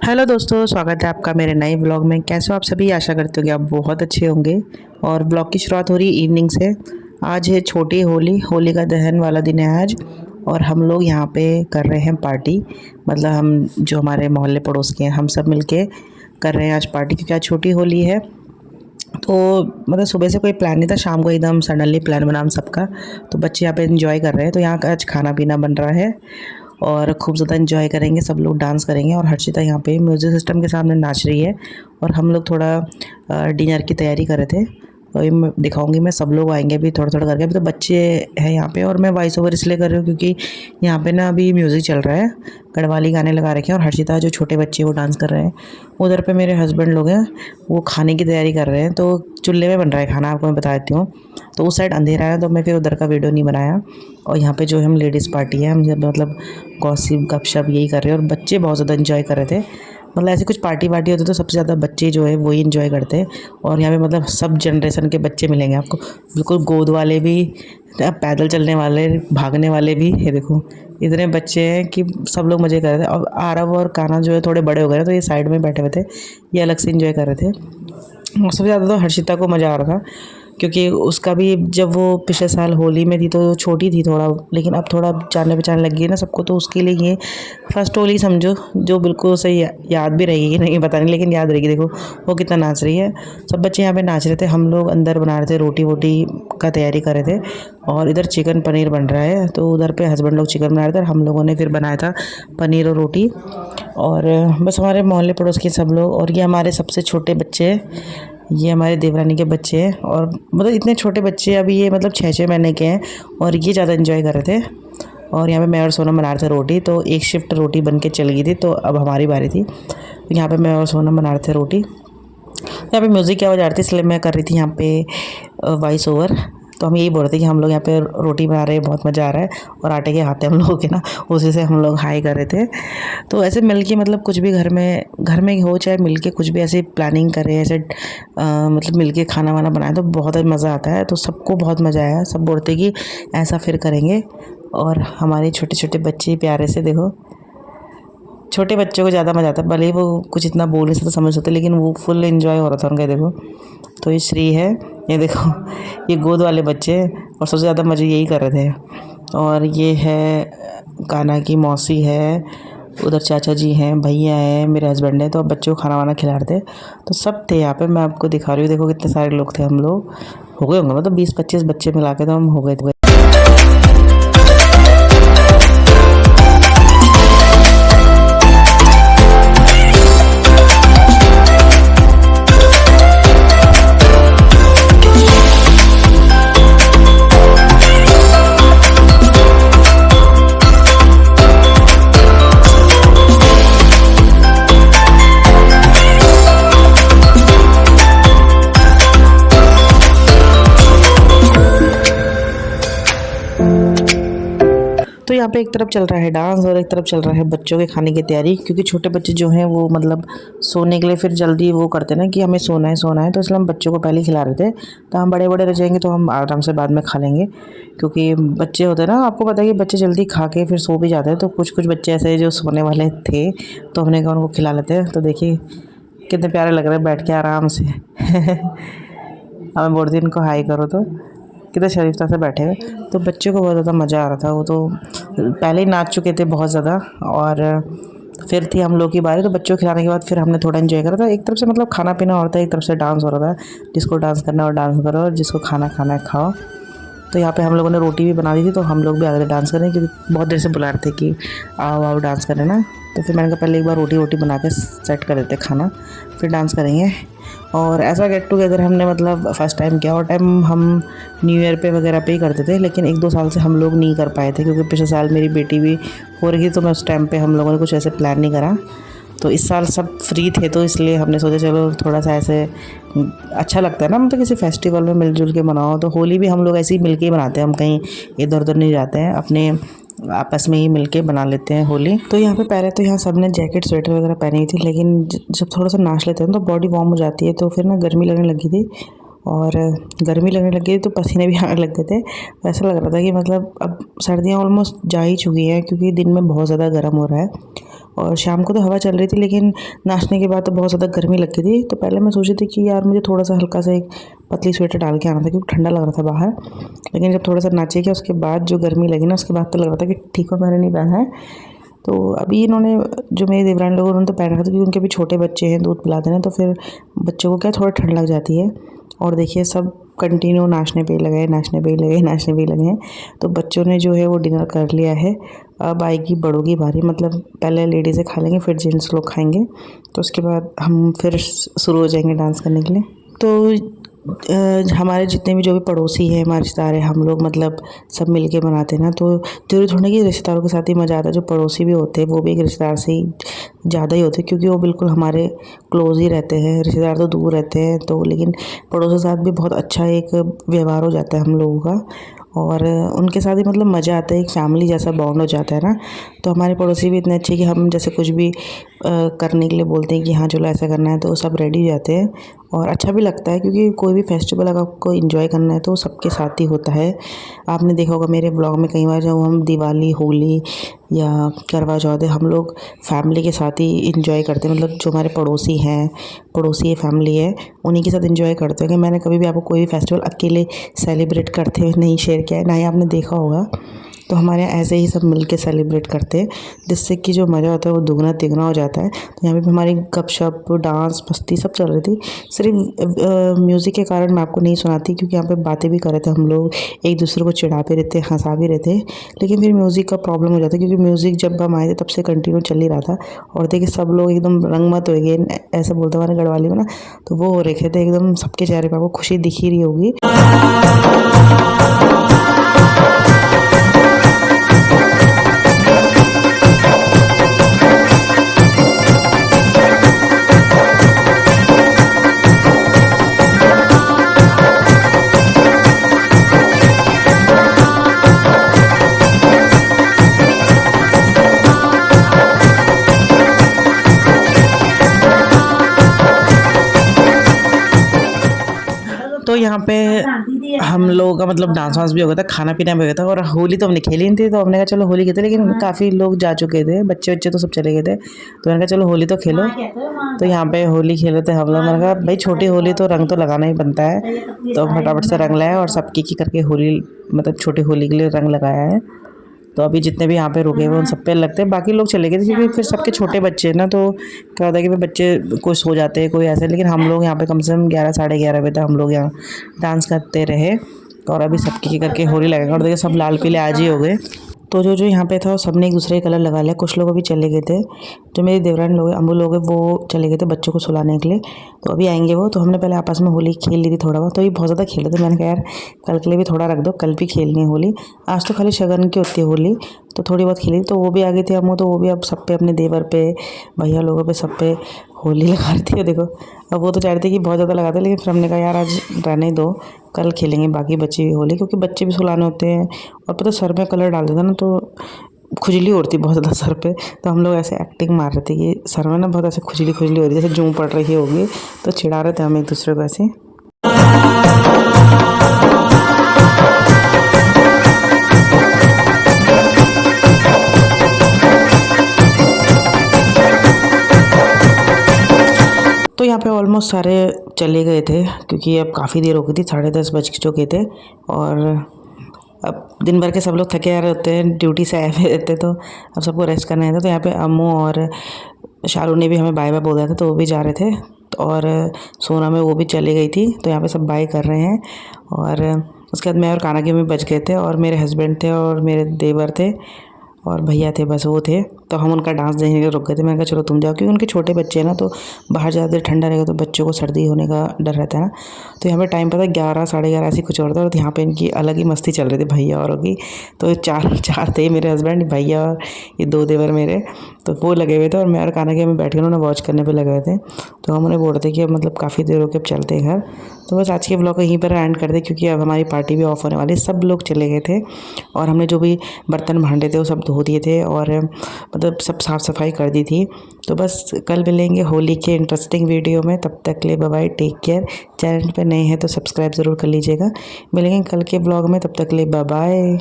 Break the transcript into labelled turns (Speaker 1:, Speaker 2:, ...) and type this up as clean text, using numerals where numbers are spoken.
Speaker 1: Hello दोस्तों, स्वागत है आपका मेरे नए ब्लॉग में। कैसे हो आप सभी? आशा करते हो कि आप बहुत अच्छे होंगे। और ब्लॉग की शुरुआत हो रही है इवनिंग से। आज है छोटी होली, होली का दहन वाला दिन है आज। और हम लोग यहाँ पे कर रहे हैं पार्टी। मतलब हम जो हमारे मोहल्ले पड़ोस के हैं, हम सब मिलके कर रहे हैं आज पार्टी, क्योंकि आज छोटी होली है। तो मतलब सुबह से कोई प्लान नहीं था, शाम को एकदम सडनली प्लान बना हम सबका। तो बच्चे यहाँ पे एंजॉय कर रहे हैं। तो यहाँ का आज खाना पीना बन रहा है और खूब ज़्यादा एंजॉय करेंगे, सब लोग डांस करेंगे। और हर्षिता यहाँ पे म्यूज़िक सिस्टम के सामने नाच रही है। और हम लोग थोड़ा डिनर की तैयारी कर रहे थे। तो ये मैं दिखाऊंगी, मैं सब लोग आएंगे अभी थोड़ा थोड़ा करके। अभी तो बच्चे हैं यहाँ पे, और मैं वॉइस ओवर इसलिए कर रही हूँ क्योंकि यहाँ पे ना अभी म्यूज़िक चल रहा है, गढ़वाली गाने लगा रखे हैं। और हर्षिता जो छोटे बच्चे वो डांस कर रहे हैं। उधर पे मेरे हस्बैंड लोग हैं, वो खाने की तैयारी कर रहे हैं। तो चूल्हे में बन रहा है खाना, आपको मैं बता देती हूँ। तो उस साइड अंधेरा है, तो मैं फिर उधर का वीडियो नहीं बनाया। और यहाँ पे जो हम लेडीज़ पार्टी है, हम जब मतलब गॉसिप गपशप यही कर रहे हैं। और बच्चे बहुत ज़्यादा एंजॉय कर रहे थे। मतलब ऐसी कुछ पार्टी वार्टी होती तो सबसे ज़्यादा बच्चे जो है वही एंजॉय करते हैं। और यहाँ पे मतलब सब जनरेशन के बच्चे मिलेंगे आपको, बिल्कुल गोद वाले भी, पैदल चलने वाले, भागने वाले भी। ये देखो इतने बच्चे हैं कि सब लोग मज़े कर रहे थे। और आरव और कान्हा जो है थोड़े बड़े हो गए, तो ये साइड में बैठे हुए थे, ये अलग से एंजॉय कर रहे थे। और सबसे ज़्यादा तो हर्षिता को मज़ा आ रहा था, क्योंकि उसका भी जब वो पिछले साल होली में थी तो छोटी थी थोड़ा, लेकिन अब थोड़ा जाने पहचाने लग गई है ना सबको। तो उसके लिए ये फर्स्ट होली समझो, जो बिल्कुल सही याद भी रहेगी कि नहीं पता नहीं, लेकिन याद रहेगी। देखो वो कितना नाच रही है। सब बच्चे यहाँ पे नाच रहे थे, हम लोग अंदर बना रहे थे, रोटी वोटी का तैयारी कर रहे थे। और इधर चिकन पनीर बन रहा है, तो उधर पे हस्बैंड लोग चिकन बना रहे थे और हम लोगों ने फिर बनाया था पनीर और रोटी। और बस हमारे मोहल्ले पड़ोस के सब लोग। और ये हमारे सबसे छोटे बच्चे हैं, ये हमारे देवरानी के बच्चे हैं। और मतलब इतने छोटे बच्चे, अभी ये मतलब 6-6 महीने के हैं, और ये ज़्यादा एंजॉय कर रहे थे। और यहाँ पे मैं और सोनम बना रहे थे रोटी। तो एक शिफ्ट रोटी बन के चल गई थी, तो अब हमारी बारी थी। तो यहाँ पे मैं और सोनम बना रहे थे रोटी। यहाँ पे म्यूज़िक की आवाज़ आ रही थी, इसलिए मैं कर रही थी यहाँ पे वॉइस ओवर। तो हम यही बोल रहे थे कि हम लोग यहाँ पे रोटी बना रहे हैं, बहुत मज़ा आ रहा है। और आटे के हाथ हम लोगों के ना, उसी से हम लोग हाई कर रहे थे। तो ऐसे मिल के मतलब कुछ भी घर में हो, चाहे मिल के कुछ भी ऐसे प्लानिंग करें, ऐसे मतलब मिल के खाना वाना बनाए, तो बहुत मज़ा आता है। तो सबको बहुत मज़ा आया, सब बोलते कि ऐसा फिर करेंगे। और हमारे छोटे छोटे बच्चे प्यारे से, देखो छोटे बच्चों को ज़्यादा मज़ा आता है, भले ही वो कुछ इतना बोल नहीं सकते, समझ सकते, लेकिन वो फुल एंजॉय हो रहा था उनका। देखो तो ये श्री है, ये देखो ये गोद वाले बच्चे, और सबसे ज़्यादा मज़े यही कर रहे थे। और ये है कान्हा की मौसी है, उधर चाचा जी हैं, भैया हैं, मेरे हस्बैंड हैं। तो अब बच्चों को खाना वाना खिला रहे थे, तो सब थे यहाँ पे। मैं आपको दिखा रही हूँ, देखो कितने सारे लोग थे। हम लोग हो गए होंगे मतलब 20-25 बच्चे मिला के, तो हम हो गए थे। तो यहाँ पे एक तरफ चल रहा है डांस, और एक तरफ चल रहा है बच्चों के खाने की तैयारी। क्योंकि छोटे बच्चे जो हैं वो मतलब सोने के लिए फिर जल्दी वो करते हैं ना कि हमें सोना है सोना है, तो इसलिए हम बच्चों को पहले खिला रहे थे। तो हम बड़े बड़े रह जाएंगे तो हम आराम से बाद में खा लेंगे। क्योंकि बच्चे होते हैं ना, आपको पता है कि बच्चे जल्दी खा के फिर सो भी जाते हैं। तो कुछ कुछ बच्चे ऐसे जो सोने वाले थे, तो हमने कहा उनको खिला लेते हैं। तो देखिए कितने प्यारे लग रहे हैं बैठ के आराम से। हमें बोल दी इनको हाई करो, तो कितने शरीफता से बैठे हुए। तो बच्चों को बहुत ज़्यादा मज़ा आ रहा था। वो तो पहले ही नाच चुके थे बहुत ज़्यादा, और फिर थी हम लोग की बारी। तो बच्चों को खिलाने के बाद फिर हमने थोड़ा एंजॉय करा था। एक तरफ से मतलब खाना पीना हो रहा था, एक तरफ से डांस हो रहा था। जिसको डांस करना है वो डांस करो, और जिसको खाना खाना है खाओ। तो यहाँ पे हम लोगों ने रोटी भी बना दी थी, तो हम लोग भी आ गए थे डांस करने, क्योंकि बहुत देर से बुला रहे थे कि आओ आओ डांस करें ना। तो फिर मैंने कहा पहले एक बार रोटी वोटी बना के सेट कर देते खाना, फिर डांस करेंगे। और ऐसा गेट टुगेदर हमने मतलब फ़र्स्ट टाइम किया। और टाइम हम न्यू ईयर पे वगैरह पे ही करते थे, लेकिन 1-2 साल से हम लोग नहीं कर पाए थे, क्योंकि पिछले साल मेरी बेटी भी हो रही थी। तो मैं उस टाइम पे हम लोगों ने कुछ ऐसे प्लान नहीं करा। तो इस साल सब फ्री थे, तो इसलिए हमने सोचा चलो थोड़ा सा ऐसे अच्छा लगता है ना, मतलब किसी फेस्टिवल में मिलजुल के मनाओ। तो होली भी हम लोग ऐसे ही मिल के ही मनाते हैं, हम कहीं इधर उधर नहीं जाते हैं, अपने आपस में ही मिलके बना लेते हैं होली। तो यहाँ पे पहले तो यहाँ सब ने जैकेट स्वेटर वगैरह पहनी थी, लेकिन जब थोड़ा सा नाच लेते हैं तो बॉडी वार्म हो जाती है, तो फिर ना गर्मी लगने लगी थी। और गर्मी लगने लगी थी तो पसीने भी आने लग गए थे। तो ऐसा लग रहा था कि मतलब अब सर्दियाँ ऑलमोस्ट जा ही चुकी हैं, क्योंकि दिन में बहुत ज़्यादा गर्म हो रहा है। और शाम को तो हवा चल रही थी, लेकिन नाचने के बाद तो बहुत ज़्यादा गर्मी लग गई थी। तो पहले मैं सोची थी कि यार मुझे थोड़ा सा हल्का सा एक पतली स्वेटर डाल के आना था क्योंकि ठंडा लग रहा था बाहर। लेकिन जब थोड़ा सा नाचे किया उसके बाद जो गर्मी लगी ना, उसके बाद तो लग रहा था कि ठीक हो, मैंने नहीं पहना है। तो अभी इन्होंने, जो मेरे देवरानी लोग, उन्होंने तो पहन रखा था क्योंकि उनके भी छोटे बच्चे हैं, दूध पिलाते हैं, तो फिर बच्चों को क्या थोड़ा ठंड लग जाती है। और देखिए सब कंटिन्यू नाचने पे ही लगे हैं, नाचने पे ही लगे हैं, नाचने पे ही लगे हैं। तो बच्चों ने जो है वो डिनर कर लिया है। अब आएगी बड़ों की बारी, मतलब पहले लेडीज़ें खा लेंगे, फिर जेंट्स लोग खाएंगे। तो उसके बाद हम फिर शुरू हो जाएंगे डांस करने के लिए। तो हमारे जितने भी जो भी पड़ोसी हैं, हमारे रिश्तेदार हैं, हम लोग मतलब सब मिल के मनाते हैं ना। तो ज़रूरी थोड़ा कि रिश्तेदारों के साथ ही मज़ा आता है। जो पड़ोसी भी होते हैं वो भी एक रिश्तेदार से ही ज़्यादा ही होते हैं, क्योंकि वो बिल्कुल हमारे क्लोज़ ही रहते हैं। रिश्तेदार तो दूर रहते हैं, तो लेकिन पड़ोसियों के साथ भी बहुत अच्छा एक व्यवहार हो जाता है हम लोगों का। और उनके साथ ही मतलब मज़ा आता है, एक फैमिली जैसा बॉन्ड हो जाता है ना। तो हमारे पड़ोसी भी इतने अच्छे कि हम जैसे कुछ भी करने के लिए बोलते हैं कि हाँ चलो ऐसा करना है, तो सब रेडी हो जाते हैं। और अच्छा भी लगता है क्योंकि कोई भी फेस्टिवल अगर आपको एंजॉय करना है तो सबके साथ ही होता है। आपने देखा होगा मेरे ब्लॉग में कई बार जब हम दिवाली, होली या करवा चौथ हम लोग फैमिली के साथ ही इंजॉय करते हैं। मतलब जो हमारे पड़ोसी हैं, पड़ोसी फैमिली है, उन्हीं के साथ इंजॉय करते हैं। कि मैंने कभी भी आपको कोई भी फेस्टिवल अकेले सेलिब्रेट करते हुए नहीं शेयर किया है, ना ही आपने देखा होगा। तो हमारे यहाँ ऐसे ही सब मिल के सेलिब्रेट करते हैं, जिससे कि जो मज़ा होता है वो दुगना तिगुना हो जाता है। तो यहाँ पे भी हमारी गपशप, डांस, मस्ती सब चल रही थी। सिर्फ म्यूज़िक के कारण मैं आपको नहीं सुनाती, क्योंकि यहाँ पे बातें भी कर रहे थे हम लोग, एक दूसरे को चिढ़ा भी रहते, हंसा भी रहते। लेकिन फिर म्यूज़िक का प्रॉब्लम हो जाता है, क्योंकि म्यूज़िक जब हम आए थे तब से कंटिन्यू चल ही रहा था। और देखिए सब लोग एकदम रंगमत हो गए, ऐसा बोलते हमारे गढ़वाली में ना। तो वो हो रखे थे एकदम, सबके चेहरे पर आपको खुशी दिख ही रही होगी। तो यहाँ पे हम लोगों का मतलब डांस वांस भी हो गया था, खाना पीना भी हो गया था। और होली तो हमने खेली नहीं थी, तो हमने कहा चलो होली खेलते, लेकिन काफ़ी लोग जा चुके थे, बच्चे बच्चे तो सब चले गए थे। तो मैंने कहा चलो होली तो खेलो। तो यहाँ पे होली खेले थे हम लोग। मैंने कहा भाई छोटी होली तो रंग तो लगाना ही बनता है। तो फटाफट से रंग लाया और सबकी की करके होली, मतलब छोटी होली के लिए रंग लगाया है। तो अभी जितने भी यहाँ पे रुके हुए उन सब पे लगते हैं। बाकी लोग चले गए थे क्योंकि फिर सबके छोटे बच्चे हैं ना, तो क्या होता है कि फिर बच्चे कोई सो जाते हैं, कोई ऐसे। लेकिन हम लोग यहाँ पे कम से कम 11 साढ़े 11 बजे तक हम लोग यहाँ डांस करते रहे। और अभी सबकी करके होली लगेगा। और देखिए सब लाल पीले आज ही हो गए। तो जो यहाँ पे था वो सबने एक दूसरे के कलर लगा लिया। कुछ लोग अभी चले गए थे, जो मेरी देवरानी लोग हैं, अम्बू लोग हैं, वो चले गए थे बच्चों को सुलाने के लिए। तो अभी आएंगे वो। तो हमने पहले आपस में होली खेल ली थी थोड़ा बहुत, तो ये बहुत ज़्यादा खेले थे। मैंने कहा यार कल के लिए भी थोड़ा रख दो, कल भी खेलनी है होली। आज तो खाली शगन की होती है होली, तो थोड़ी बहुत खेली। तो वो भी आ गई थी अम्मू, तो वो भी अब सब पे, अपने देवर पे, भैया लोगों पे, सब पे होली लगा रही थी। देखो अब वो तो चाह रहे थे कि बहुत ज़्यादा लगाते, लेकिन फिर हमने कहा यार आज रहने दो, कल खेलेंगे बाकी बची हुई होली, क्योंकि बच्चे भी सुलाने होते हैं। और पता सर में कलर डाल देता ना तो खुजली उड़ती बहुत ज़्यादा सर पे। तो हम लोग ऐसे एक्टिंग मार रहे थे कि सर में ना बहुत ऐसे खुजली खुजली हो रही है, जैसे जूं पड़ रही होगी। तो चिढ़ा रहे थे हम एक दूसरे को ऐसे। तो यहाँ पे ऑलमोस्ट सारे चले गए थे, क्योंकि अब काफ़ी देर हो गई थी, 10:30 बज चुके थे। और अब दिन भर के सब लोग थके आ रहे होते हैं, ड्यूटी से आए हुए रहते, तो अब सबको रेस्ट करना है। तो यहाँ पे अम्मू और शालू ने भी हमें बाय बाय बोल रहे थे, तो वो भी जा रहे थे। और सोना में वो भी चली गई थी। तो यहाँ पे सब बाय कर रहे हैं। और उसके बाद मैं और काना के में बच गए थे, और मेरे हस्बैंड थे, और मेरे देवर थे, और भैया थे, बस वो थे। तो हम उनका डांस देखने के लिए रुक गए थे। मैंने कहा चलो तुम जाओ, क्योंकि उनके छोटे बच्चे हैं ना, तो बाहर ज़्यादा देर ठंडा रहेगा तो बच्चों को सर्दी होने का डर रहता है ना। तो यहाँ पे टाइम पता है 11 साढ़े 11 ऐसी कुछ और था। और यहाँ पे इनकी अलग ही मस्ती चल रही थी भैया औरों की। तो चार थे, मेरे हस्बैंड, भैया और ये 2 देवर मेरे। तो वो लगे हुए थे, और मैं और काना के में बैठ के उन्होंने वॉच करने पर लगे हुए थे। तो हम उन्हें बोल रहे थे कि अब मतलब काफ़ी देर हो के अब चलते हैं घर। तो बस आज के ब्लॉग को यहीं पर एंड कर दे, क्योंकि अब हमारी पार्टी भी ऑफ होने वाली है। सब लोग चले गए थे, और हमने जो भी बर्तन भांडे थे वो सब धो दिए थे, और मतलब सब साफ़ सफाई कर दी थी। तो बस कल मिलेंगे होली के इंटरेस्टिंग वीडियो में। तब तक के लिए bye bye, take care. Channel पे नए हैं तो सब्सक्राइब ज़रूर कर लीजिएगा। मिलेंगे कल के ब्लॉग में, तब तक के लिए बाय बाय।